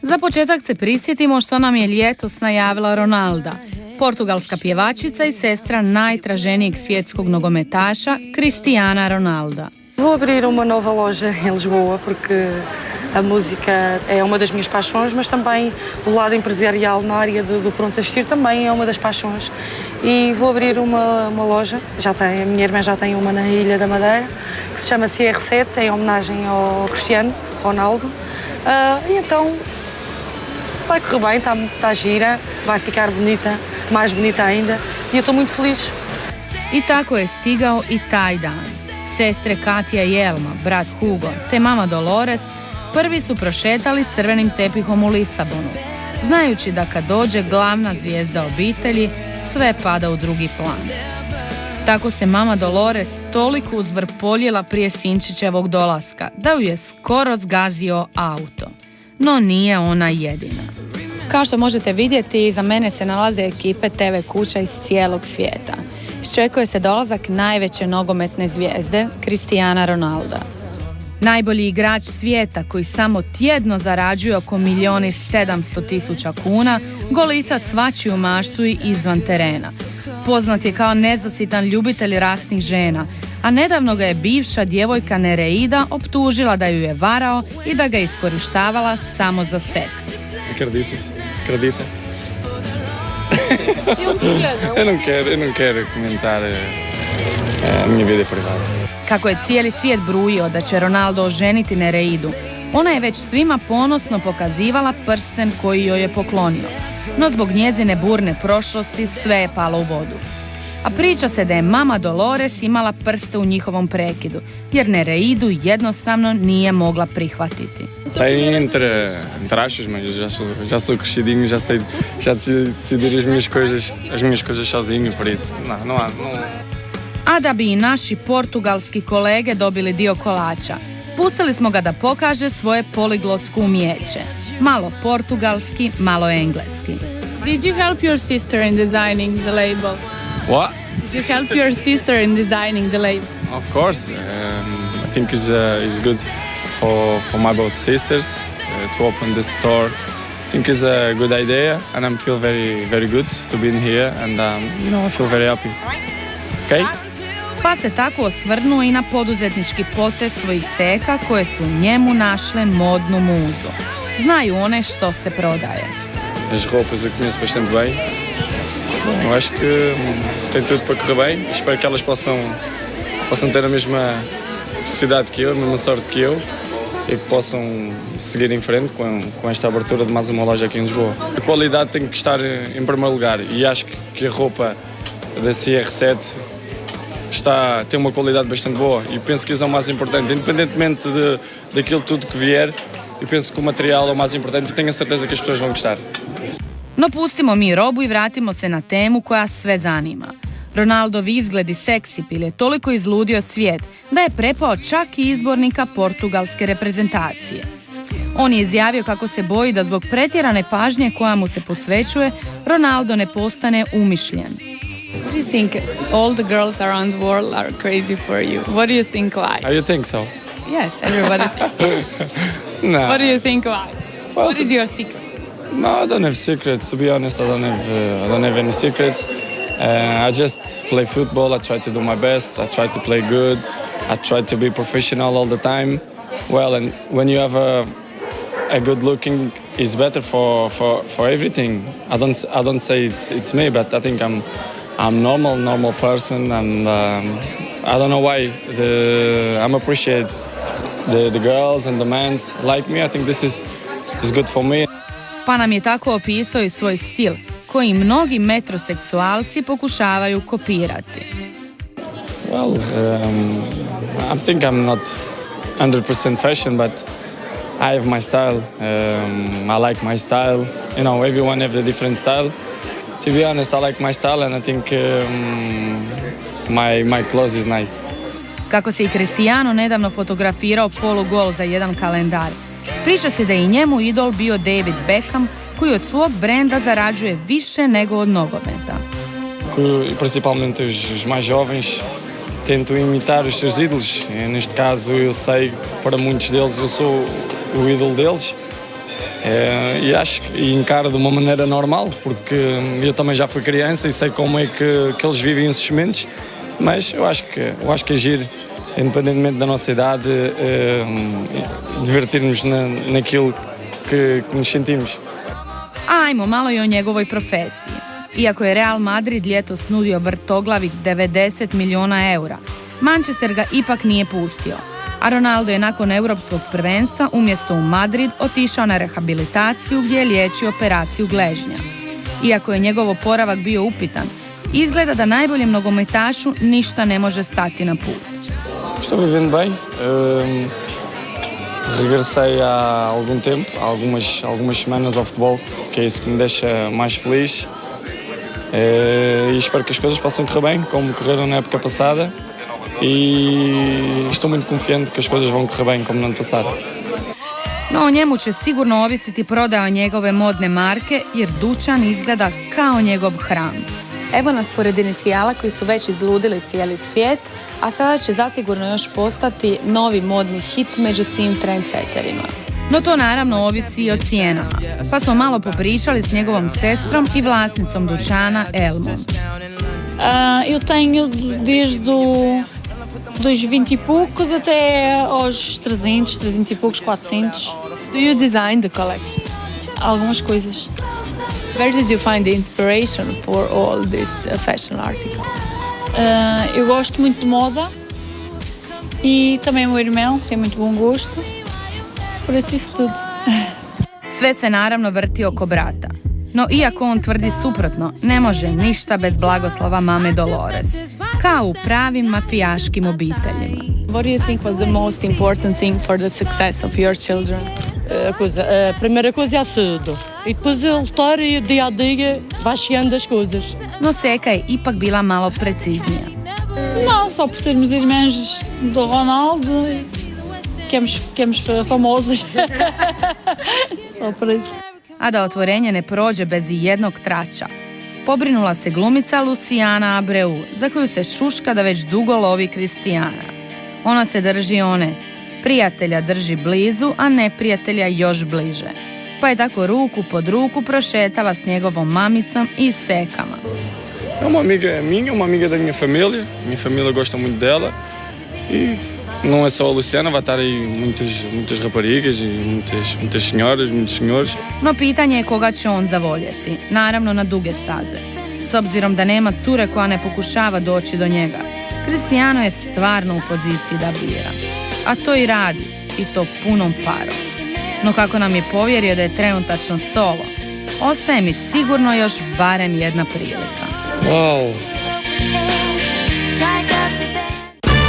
Za početak se prisjetimo što nam je ljetos najavila Ronalda, portugalska pjevačica i sestra najtraženijeg svjetskog nogometaša Cristiana Ronalda. Vou abrir uma nova loja em Lisboa porque a música é uma das minhas paixões, mas também o lado empresarial na área do pronto a vestir também é uma das paixões. E vou abrir uma loja, a minha irmã já tem uma na Ilha da Madeira, que se chama CR7, em homenagem ao Cristiano Ronaldo. E então vai correr bem, está gira, vai ficar bonita, mais bonita ainda, e eu estou muito feliz. I tako je stigao i taj dan. Sestre Katja i Elma, brat Hugo, te mama Dolores prvi su prošetali crvenim tepihom u Lisabonu, znajući da kad dođe glavna zvijezda obitelji, sve pada u drugi plan. Tako se mama Dolores toliko uzvrpoljila prije sinčićevog dolaska, da ju je skoro zgazio auto. No nije ona jedina. Kao što možete vidjeti, iza mene se nalaze ekipe TV kuća iz cijelog svijeta. Iščekuje se dolazak najveće nogometne zvijezde, Cristiana Ronalda. Najbolji igrač svijeta koji samo tjedno zarađuje oko 1.700.000 kuna, golica svačiju maštu i izvan terena. Poznat je kao nezasitan ljubitelj rasnih žena, a nedavno ga je bivša djevojka Nereida optužila da ju je varao i da ga je iskorištavala samo za seks. Acredita? Eu não quero comentar a minha vida privada. Kako je cijeli svijet brujio da će Ronaldo oženiti Nereidu, ona je već svima ponosno pokazivala prsten koji joj je poklonio. No zbog njezine burne prošlosti sve je palo u vodu. A priča se da je mama Dolores imala prste u njihovom prekidu, jer Nereidu jednostavno nije mogla prihvatiti. Tem entre aspas, mas já sou crescidinho, já decidir as minhas coisas sozinho, por isso não há. A da bi i naši portugalski kolege dobili dio kolača, pustili smo ga da pokaže svoje poliglotsko umijeće. Malo portugalski, malo engleski. Did you help your sister in designing the label? What? Did you help your sister in designing the label? Of course, I think it's good for my both sisters to open this store. I think it's a good idea, and I feel very, very good to be in here, and I feel very happy. Okay? Pa se tako osvrnuo i na poduzetnički potez svojih seka koje su njemu našle modnu muzu. Znaju one što se prodaje. As roupas eu conheço bastante bem. Eu acho que tem tudo para correr bem. Espero que elas possam ter a mesma felicidade que eu, a mesma sorte que eu, e que possam seguir em frente com esta abertura de mais uma loja aqui em Lisboa. A qualidade tem que estar em primeiro lugar, e acho que a roupa da CR7 tem uma qualidade bastante boa, e penso que isso é o mais importante, independentemente daquilo tudo que vier. Eu penso que o material é o mais importante e tenho a certeza que as pessoas vão gostar. No pustimo mi robu i vratimo se na temu koja sve zanima. Ronaldovi izgled i seksipil je toliko izludio svijet da je prepao čak i izbornika portugalske reprezentacije. On je izjavio kako se boji da zbog pretjerane pažnje koja mu se posvećuje, Ronaldo ne postane umišljen. What do you think? All the girls around the world are crazy for you. What do you think why? You think so? Yes, everybody thinks. No. What do you think why? What is your secret? No, I don't have secrets. To be honest, I don't have any secrets. I just play football. I try to do my best. I try to play good. I try to be professional all the time. Well, and when you have a good looking, is better for everything. I don't say it's me, but I think I'm normal person, and I don't know why I'm appreciate the girls and the men like me. I think this is good for me. Pa nam je tako opisao i svoj stil, koji mnogi metroseksualci pokušavaju kopirati. Well, I think I'm not 100% fashion, but I have my style. I like my style. You know, everyone have a different style. To be honest, I like my style, and I think my clothes is nice. Kako se i Cristiano nedavno fotografirao polugol za jedan kalendar, priča se da je i njemu idol bio David Beckham, koji od svog brenda zarađuje više nego od nogometa. Principalmente os mais jovens tentam imitar os seus ídolos. Neste caso, eu sei, para muitos deles, eu sou o ídolo deles. E acho e encaro de uma maneira normal, porque eu também já fui criança e sei como é que eles vivem esses momentos, mas eu acho que agir, independentemente da nossa idade, divertir-nos naquilo que nos sentimos. Ajmo malo i o njegovoj profesiji. Iako je Real Madrid ljetos nudio vrtoglavih 90 milijuna eura, Manchester ga ipak nije pustio, a Ronaldo je nakon europskog prvenstva umjesto u Madrid otišao na rehabilitaciju gdje je liječio operaciju gležnja. Iako je njegov oporavak bio upitan, izgleda da najboljem nogometašu ništa ne može stati na put. Estou vivendo bem. Regressei há algum tempo, há algumas semanas ao futebol, que é isso que me deixa mais feliz. E espero que as coisas possam correr bem, como correram na época passada. E estou muito confiante que as coisas vão correr bem, como no ano passado. No o njemu će sigurno ovisiti prodaja njegove modne marke, jer dućan izgleda kao njegov hram. Evo nas pored inicijala koji su već izludili cijeli svijet, a sada će zasigurno još postati novi modni hit među svim trendsetterima. No to naravno ovisi i o cijenama, pa smo malo popričali s njegovom sestrom i vlasnicom dućana Elmom. Eu tenho desde dos 20 e poucos até aos 300, 300 e poucos, 400. Do you design the collection? Algumas coisas. Where did you find the inspiration for all this fashion article? Eu gosto muito de moda e também o meu irmão tem muito bom gosto, por isso tudo. Sve se naravno vrti oko brata. No iako on tvrdi suprotno, ne može ništa bez blagoslova mame Dolores, kao u pravim mafijaškim obiteljima. What do you think was the most important thing for the success of your children? A primeira coisa é a saúde. E depois a lutar e dia a dia vai chegando as coisas. No Seka je ipak bila malo preciznija. Não, só por sermos irmãs do Ronaldo, ficamos famosas. Só por isso. A da otvorenje ne prođe bez ijednog trača. Pobrinula se glumica Luciana Abreu, za koju se šuška da već dugo lovi Kristijana. Ona se drži one, prijatelja drži blizu, a neprijatelja još bliže. Pa je tako ruku pod ruku prošetala s njegovom mamicom i sekama. É uma amiga minha, uma amiga da minha família gosta muito dela e não é só a Luciana, vai estar aí muitas raparigas e muitas senhoras, muitos senhores. No pitanje je koga će on zavoljeti, naravno na duge staze. S obzirom da nema cure koja ne pokušava doći do njega, Cristiano je stvarno u poziciji da bira. A to i radi, i to punom parom. No kako nam je povjerio da je trenutačno solo, ostaje mi sigurno još barem jedna prilika. Uau!